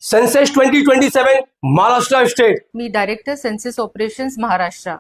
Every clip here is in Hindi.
Census 2027 Maharashtra state. मी डायरेक्टर सेन्सस ऑपरेशन्स महाराष्ट्र.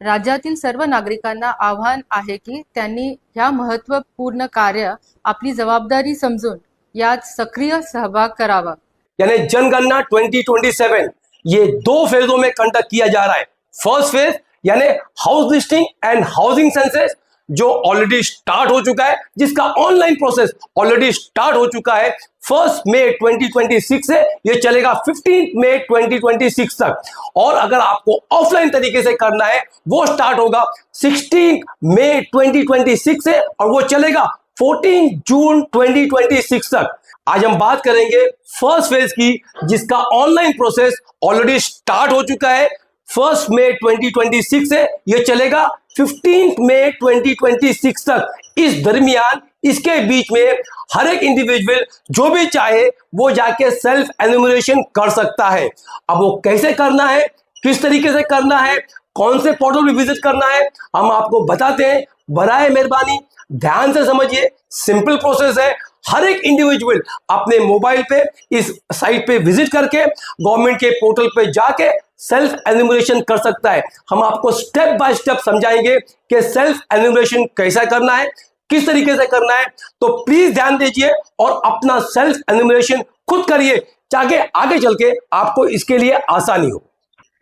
राज्यातील सर्व नागरिकांना आव्हान आहे की त्यांनी ह्या महत्त्वपूर्ण कार्य आपली जबाबदारी समजून यात सक्रिय सहभाग करावा. यानी जनगणना 2027 ये 2 फेजों में कंडक्ट किया जा रहा है. फर्स्ट फेज यानी house listing and housing census जो ऑलरेडी स्टार्ट हो चुका है, जिसका ऑनलाइन प्रोसेस ऑलरेडी स्टार्ट हो चुका है. 1 मई 2026 से ये चलेगा 15 मई 2026 तक. और अगर आपको ऑफलाइन तरीके से करना है वो स्टार्ट होगा 16 मई 2026 से और वो चलेगा 14 जून 2026 तक. आज हम बात करेंगे फर्स्ट फेज की, जिसका ऑनलाइन प्रोसेस ऑलरेडी स्टार्ट हो चुका है. 1 मई 2026 से ये चलेगा 15 मई 2026 तक. इस दरमियान इसके बीच में हर एक इंडिविजुअल जो भी चाहे वो जाके सेल्फ एन्यूमरेशन कर सकता है. अब वो कैसे करना है, किस तरीके से करना है, कौन से पोर्टल पे विजिट करना है, हम आपको बताते हैं. बराए मेहरबानी ध्यान से समझिए. सिंपल प्रोसेस है. हर एक इंडिविजुअल अपने मोबाइल पे इस साइट पे विजिट करके गवर्नमेंट के पोर्टल पे जाके सेल्फ एन्यूमरेशन कर सकता है. हम आपको स्टेप बाय स्टेप समझाएंगे कि सेल्फ एन्यूमरेशन कैसा करना है, किस तरीके से करना है. तो प्लीज ध्यान दीजिए और अपना सेल्फ एन्यूमरेशन खुद करिए ताकि आगे चल के आपको इसके लिए आसानी हो.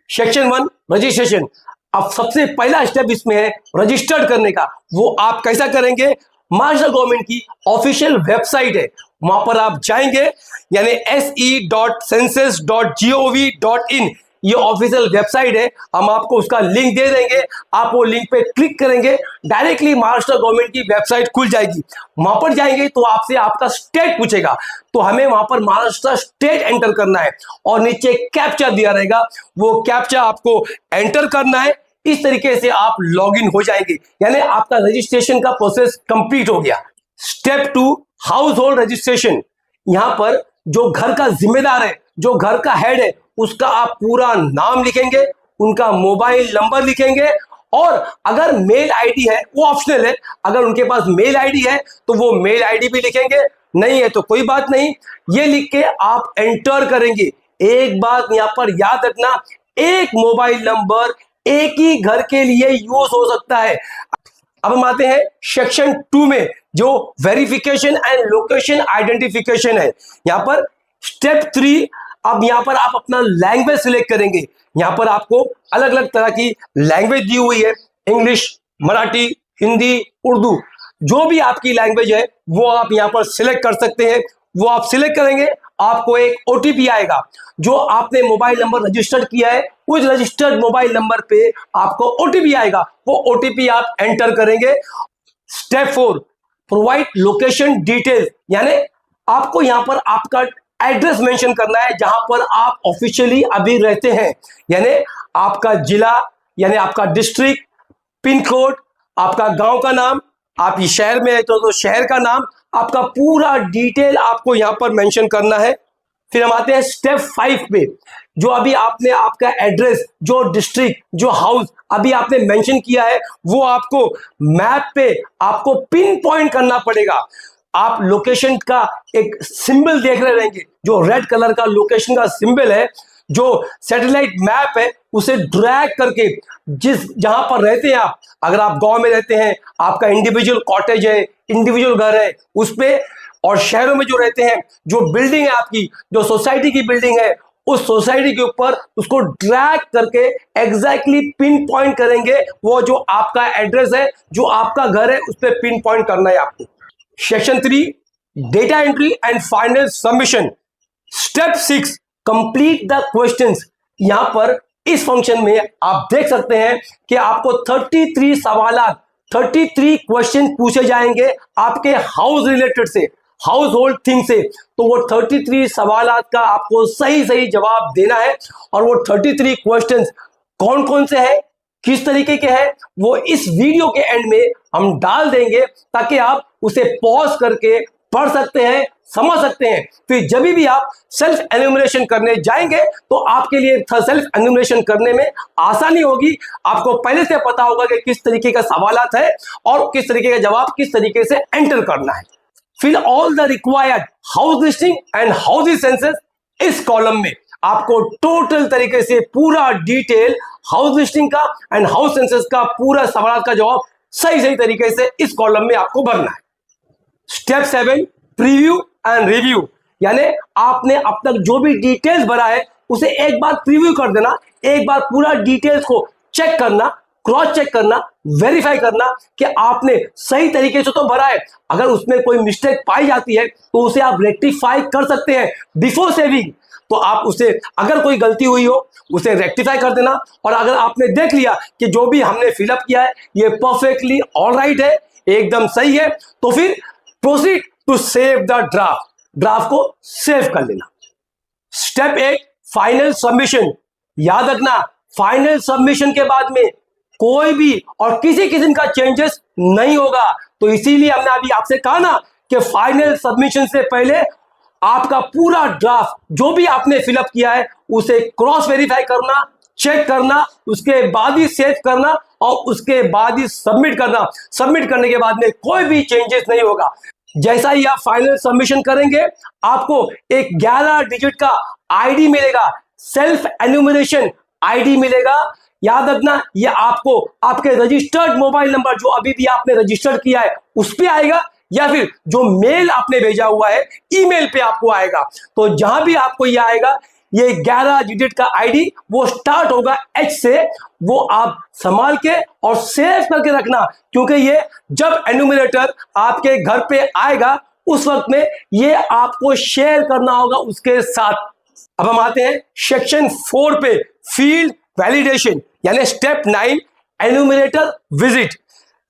Section 1 registration. अब सबसे पहला स्टेप इसमें है रजिस्टर्ड करने का. वो आप कैसा करेंगे, महाराष्ट्र गवर्नमेंट की ऑफिशियल वेबसाइट है, वहां पर आप जाएंगे यानी se.census.gov.in ये ऑफिशियल वेबसाइट है. हम आपको उसका लिंक दे देंगे. आप वो लिंक पे क्लिक करेंगे, डायरेक्टली महाराष्ट्र गवर्नमेंट की वेबसाइट खुल जाएगी. वहां पर जाएंगे तो आपसे आपका स्टेट पूछेगा, तो हमें वहां पर महाराष्ट्र स्टेट एंटर करना है और नीचे कैप्चा दिया रहेगा. वो कैप्चा आपको एंटर करना है. इस तरीके से आप लॉगिन हो जाएंगे, यानी आपका रजिस्ट्रेशन का प्रोसेस कंप्लीट हो गया. Step 2 house hold registration. यहां पर जो घर का जिम्मेदार है, जो घर का हेड है, उसका आप पूरा नाम लिखेंगे, उनका मोबाइल नंबर लिखेंगे और अगर मेल आईडी है वो ऑप्शनल है. अगर उनके पास मेल आईडी है तो वो मेल आईडी भी लिखेंगे, नहीं है तो कोई बात नहीं. ये लिख के आप एंटर करेंगे. एक बात यहां पर याद रखना, एक मोबाइल नंबर एक ही घर के लिए यूज हो सकता है. अब हम आते हैं सेक्शन 2 में जो वेरिफिकेशन एंड लोकेशन आइडेंटिफिकेशन है. यहां पर स्टेप 3. अब यहां पर आप अपना लैंग्वेज सिलेक्ट करेंगे. यहां पर आपको अलग अलग तरह की लैंग्वेज दी हुई है, इंग्लिश, मराठी, हिंदी, उर्दू. जो भी आपकी लैंग्वेज है वो आप यहां पर सिलेक्ट कर सकते हैं. वो आप सिलेक्ट करेंगे, आपको एक ओटीपी आएगा. जो आपने मोबाइल नंबर रजिस्टर्ड किया है उस रजिस्टर्ड मोबाइल नंबर पे आपको ओटीपी आएगा. वो ओटीपी आप एंटर करेंगे. स्टेप 4 प्रोवाइड लोकेशन डिटेल, यानी आपको यहां पर आपका एड्रेस मेंशन करना है जहां पर आप ऑफिशियली अभी रहते हैं. यानी आपका जिला, यानी आपका डिस्ट्रिक्ट, पिन कोड, आपका गांव का नाम, आप ये शहर में है तो शहर का नाम, आपका पूरा डिटेल आपको यहां पर मेंशन करना है. फिर हम आते हैं स्टेप 5 पे. जो अभी आपने आपका एड्रेस, जो डिस्ट्रिक्ट, जो हाउस अभी आपने मेंशन किया है वो आपको मैप पे आपको पिन पॉइंट करना पड़ेगा. आप लोकेशन का एक सिंबल देख रहे रहेंगे, जो रेड कलर का लोकेशन का सिंबल है, जो सैटेलाइट मैप है, उसे ड्रैग करके जहां पर रहते हैं आप, अगर आप गांव में रहते हैं, आपका इंडिविजुअल कॉटेज है, इंडिविजुअल घर है उस पे, और शहरों में जो रहते हैं, जो बिल्डिंग है आपकी, जो सोसाइटी की बिल्डिंग है, उस सोसाइटी के ऊपर उसको ड्रैग करके एग्जैक्टली पिन पॉइंट करेंगे. वो जो आपका एड्रेस है, जो आपका घर है, उस पर पिन पॉइंट करना है आपको. Section 3 data entry and final submission. Step 6 complete the questions. यहां पर इस फंक्शन में आप देख सकते हैं कि आपको 33 सवालात, 33 क्वेश्चन पूछे जाएंगे आपके हाउस रिलेटेड से, हाउस होल्ड थिंग से. तो वो 33 सवालात का आपको सही सही जवाब देना है. और वो 33 क्वेश्चंस कौन कौन से हैं, किस तरीके के हैं, वो इस वीडियो के एंड में हम डाल देंगे ताकि आप उसे पॉज करके पढ़ सकते हैं, समझ सकते हैं. फिर जब भी आप सेल्फ एन्यूमरेशन करने जाएंगे तो आपके लिए सेल्फ एन्यूमरेशन करने में आसानी होगी. आपको पहले से पता होगा कि किस तरीके का सवालात है और किस तरीके का जवाब किस तरीके से एंटर करना है. Fill all the required house listing and housing census इस कॉलम में आपको टोटल तरीके से पूरा डिटेल हाउस लिस्टिंग का एंड हाउस सेंसस का पूरा सवाल का जवाब सही तरीके से इस कॉलम में आपको भरना है। स्टेप 7 प्रीव्यू एंड रिव्यू, यानी आपने अब तक जो भी डिटेल्स भरा है उसे एक बार प्रीव्यू कर देना, एक बार पूरा डिटेल्स को चेक करना, क्रॉस चेक करना, वेरीफाई करना कि आपने सही तरीके से तो भरा है। अगर उसमें कोई मिस्टेक पाई जाती है तो उसे आप रेक्टिफाई कर सकते हैं बिफोर सेविंग। तो आप उसे, अगर कोई गलती हुई हो उसे रेक्टिफाई कर देना, और अगर आपने देख लिया कि जो भी हमने फिलअप किया है ये परफेक्टली ऑलराइट है, एकदम सही है, तो फिर proceed to save the draft को सेव कर लेना। Step 8 final submission. याद रखना, फाइनल सबमिशन के बाद में कोई भी और किसी किस्म का चेंजेस नहीं होगा। तो इसीलिए हमने अभी आपसे कहा ना कि फाइनल सबमिशन से पहले आपका पूरा ड्राफ्ट जो भी आपने फिलअप किया है उसे क्रॉस वेरीफाई करना, चेक करना, उसके बाद ही सेव करना और उसके बाद ही सबमिट करना। सबमिट करने के बाद में कोई भी चेंजेस नहीं होगा। जैसा ही आप फाइनल सबमिशन करेंगे आपको एक 11 डिजिट का आईडी मिलेगा, सेल्फ एन्यूमरेशन आईडी मिलेगा। याद रखना, ये आपको आपके रजिस्टर्ड मोबाइल नंबर जो अभी भी आपने रजिस्टर्ड किया है उस पे आएगा, या फिर जो मेल आपने भेजा हुआ है ईमेल पे आपको आएगा। तो जहां भी आपको ये आएगा, ये 11 डिजिट का आईडी वो स्टार्ट होगा H से, वो आप संभाल के और सेव करके रखना, क्योंकि ये जब एन्यूमरेटर आपके घर पे आएगा उस वक्त में ये आपको शेयर करना होगा उसके साथ। अब हम आते हैं सेक्शन 4 पे, फील्ड वैलिडेशन, यानी स्टेप 9 एन्यूमरेटर विजिट।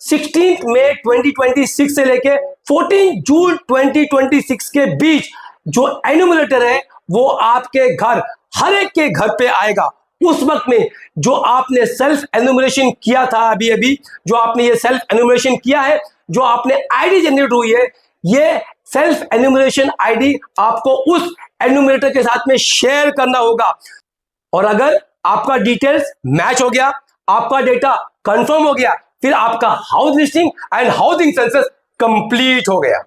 16 मई 2026 से लेके 14 जून 2026 के बीच जो एन्यूमरेटर है वो आपके घर, हर एक के घर पे आएगा। उस वक्त में जो आपने सेल्फ एन्यूमरेशन किया था, अभी जो आपने ये सेल्फ एन्यूमरेशन किया है, जो आपने आईडी जनरेट हुई है, ये सेल्फ एन्यूमरेशन आईडी आपको उस एन्यूमरेटर के साथ में शेयर करना होगा। और अगर आपका डिटेल्स मैच हो गया, आपका डेटा कंफर्म हो गया, फिर आपका house listing and housing census complete हो गया।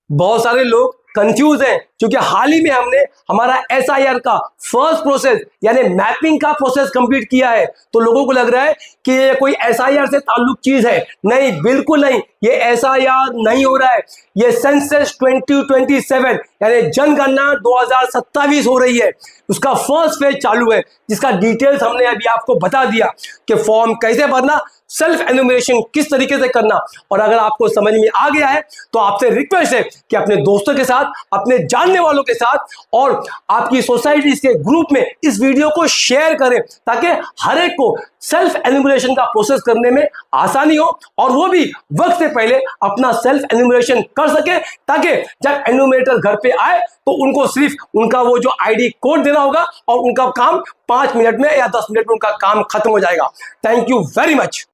बहुत सारे लोग कंफ्यूज हैं, क्योंकि हाल ही में हमने हमारा SIR का फर्स्ट प्रोसेस यानी मैपिंग का प्रोसेस कंप्लीट किया है। तो लोगों को लग रहा है कि ये कोई SIR से ताल्लुक चीज है। नहीं, बिल्कुल नहीं, ये SIR नहीं हो रहा है, ये सेंसस 2027 यानी जनगणना 2027 हो रही है। उसका फर्स्ट फेज चालू है, जिसका डिटेल्स हमने अभी आपको बता दिया कि फॉर्म कैसे भरना, सेल्फ एन्यूमरेशन किस तरीके से करना। और अगर आपको समझ में आ गया है तो आपसे रिक्वेस्ट है कि अपने दोस्तों के साथ, अपने जानने वालों के साथ और आपकी सोसाइटी के ग्रुप में इस वीडियो को शेयर करें, ताकि हर एक को सेल्फ एन्यूमरेशन का प्रोसेस करने में आसानी हो और वो भी वक्त से पहले अपना सेल्फ एन्यूमरेशन कर सके, ताकि जब एन्यूमरेटर घर पे आए तो उनको सिर्फ उनका वो जो आईडी कोड देना होगा और उनका काम 5 मिनट में या 10 मिनट में उनका काम खत्म हो जाएगा। Thank you very much.